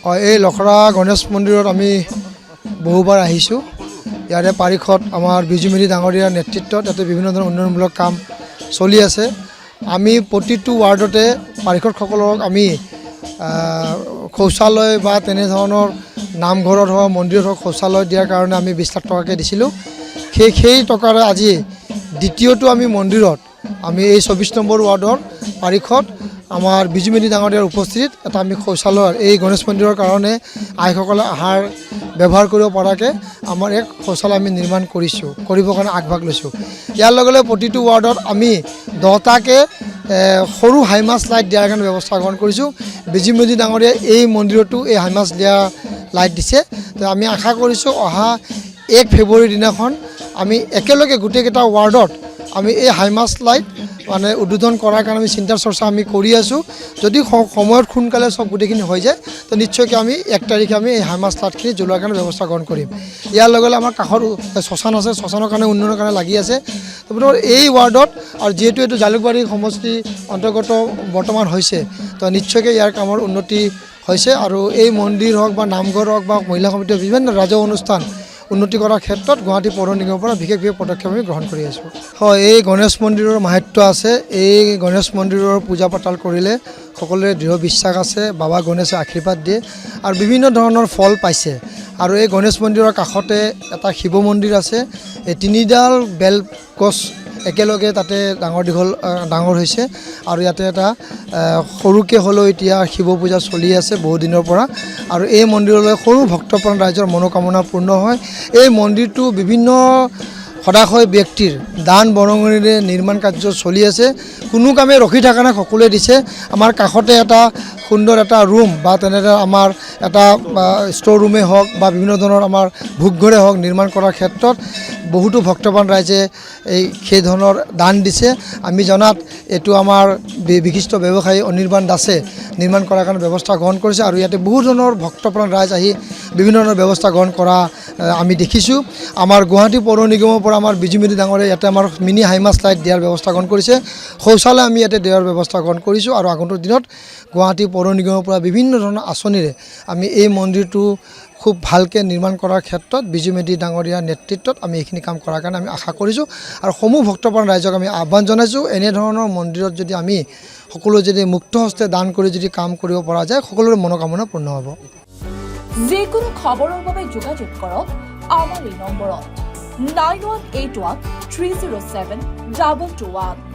এই লখৰা গণেশ মন্দিৰত আমি বহুবাৰ আহিছোঁ। ইয়াৰে পাৰিষদ আমাৰ বিজুমেলি ডাঙৰীয়াৰ নেতৃত্বত ইয়াতে বিভিন্ন ধৰণৰ উন্নয়নমূলক কাম চলি আছে। আমি প্ৰতিটো ৱাৰ্ডতে পাৰিষদসকলক আমি শৌচালয় বা তেনেধৰণৰ নামঘৰত হওক মন্দিৰত হওক শৌচালয় দিয়াৰ কাৰণে আমি 20 লাখ টকাকৈ দিছিলোঁ। সেই টকাৰে আজি দ্বিতীয়টো আমি মন্দিৰত আমি এই 24 নম্বৰ ৱাৰ্ডৰ পাৰিষদ আমাৰ বিজুমেলি ডাঙৰীয়াৰ উপস্থিতিত এটা আমি শৌচালয় এই গণেশ মন্দিৰৰ কাৰণে আইসকলে আহাৰ ব্যৱহাৰ কৰিব পৰাকৈ আমাৰ এক শৌচালয় আমি নিৰ্মাণ কৰিবৰ কাৰণে আগভাগ লৈছোঁ। ইয়াৰ লগে লগে প্ৰতিটো ৱাৰ্ডত আমি 10টাকৈ সৰু হাইমাছ লাইট দিয়াৰ কাৰণে ব্যৱস্থা গ্ৰহণ কৰিছোঁ। বিজুমেলি ডাঙৰীয়াই এই মন্দিৰতো এই হাইমাছ দিয়া লাইট দিছে। তো আমি আশা কৰিছোঁ অহা 1 ফেব্ৰুৱাৰীৰ দিনাখন আমি একেলগে গোটেইকেইটা ৱাৰ্ডত আমি এই হাইমাছ লাইট মানে উদ্বোধন কৰাৰ কাৰণে আমি চিন্তা চৰ্চা আমি কৰি আছোঁ। যদি সময়ত সোনকালে চব গোটেইখিনি হৈ যায় তো নিশ্চয়কৈ আমি 1 তাৰিখে আমি এই হাইমাছ লাইটখিনি জ্বলোৱাৰ কাৰণে ব্যৱস্থা গ্ৰহণ কৰিম। ইয়াৰ লগে লগে আমাৰ কাষত শ্মশান আছে, শ্মশানৰ কাৰণে উন্নয়নৰ কাৰণে লাগি আছে। এই ৱাৰ্ডত আৰু যিহেতু এইটো জালুকবাৰী সমষ্টি অন্তৰ্গত বৰ্তমান হৈছে তো নিশ্চয়কৈ ইয়াৰ কামৰ উন্নতি হৈছে আৰু এই মন্দিৰ হওক বা নামঘৰ হওক বা মহিলা সমিতিৰ বিভিন্ন ৰাজহুৱা অনুষ্ঠান উন্নতি কৰাৰ ক্ষেত্ৰত গুৱাহাটী পৌৰ নিগমৰ পৰা বিশেষ পদক্ষেপ আমি গ্ৰহণ কৰি আছোঁ। হয়, এই গণেশ মন্দিৰৰ মাহাত্য আছে। এই গণেশ মন্দিৰৰ পূজা পাতল কৰিলে সকলোৰে দৃঢ় বিশ্বাস আছে, বাবা গণেশে আশীৰ্বাদ দিয়ে আৰু বিভিন্ন ধৰণৰ ফল পাইছে। আৰু এই গণেশ মন্দিৰৰ কাষতে এটা শিৱ মন্দিৰ আছে। এই 3ডাল বেল গছ একেলগে তাতে ডাঙৰ হৈছে আৰু ইয়াতে এটা সৰুকৈ হ'লেও এতিয়া শিৱ পূজা চলি আছে বহুদিনৰ পৰা। আৰু এই মন্দিৰলৈ সৰু ভক্তপ্ৰাণ ৰাইজৰ মনোকামনা পূৰ্ণ হয়। এই মন্দিৰটো বিভিন্ন সদাশয় ব্যক্তিৰ দান বৰঙণিৰে নিৰ্মাণ কাৰ্য চলি আছে। কোনো কামে ৰখি থকা নাই, সকলোৱে দিছে। আমাৰ কাষতে এটা সুন্দৰ এটা ৰুম বা তেনেদৰে আমাৰ এটা ষ্ট'ৰ ৰুমেই হওক বা বিভিন্ন ধৰণৰ আমাৰ ভোগঘৰে হওক নিৰ্মাণ কৰাৰ ক্ষেত্ৰত বহুতো ভক্তপ্ৰাণ ৰাইজে সেই ধৰণৰ দান দিছে। আমি জনাত এইটো আমাৰ বিশিষ্ট ব্যৱসায়ী অনিৰ্বাণ দাসে নিৰ্মাণ কৰাৰ কাৰণে ব্যৱস্থা গ্ৰহণ কৰিছে আৰু ইয়াতে বহু ধৰণৰ ভক্তপ্ৰাণ ৰাইজ আহি বিভিন্ন ধৰণৰ ব্যৱস্থা গ্ৰহণ কৰা আমি দেখিছোঁ। আমাৰ গুৱাহাটী পৌৰ নিগমৰ পৰা আমাৰ বিজুমেলি ডাঙৰীয়াই ইয়াতে আমাৰ মিনি হাইমাছ লাইট দিয়াৰ ব্যৱস্থা গ্ৰহণ কৰিছে। শৌচালয় আমি ইয়াতে দিয়াৰ ব্যৱস্থা গ্ৰহণ কৰিছোঁ আৰু আগন্তুক দিনত গুৱাহাটী পৌৰ নিগমৰ পৰা বিভিন্ন ধৰণৰ আঁচনিৰে আমি এই মন্দিৰটো খুব ভালকৈ নিৰ্মাণ কৰাৰ ক্ষেত্ৰত বিজুমেলি ডাঙৰীয়াৰ নেতৃত্বত আমি এইখিনি কাম কৰাৰ কাৰণে আমি আশা কৰিছোঁ আৰু সমূহ ভক্তপ্ৰাণ ৰাইজক আমি আহ্বান জনাইছোঁ। এনেধৰণৰ মন্দিৰত যদি আমি সকলো যদি মুক্ত হস্তে দান কৰি যদি কাম কৰিব পৰা যায় সকলোৰে মনোকামনা পূৰ্ণ হ'ব। যিকোনো খবৰৰ বাবে যোগাযোগ কৰক আমাৰ এই নম্বৰত 9181 307 2221।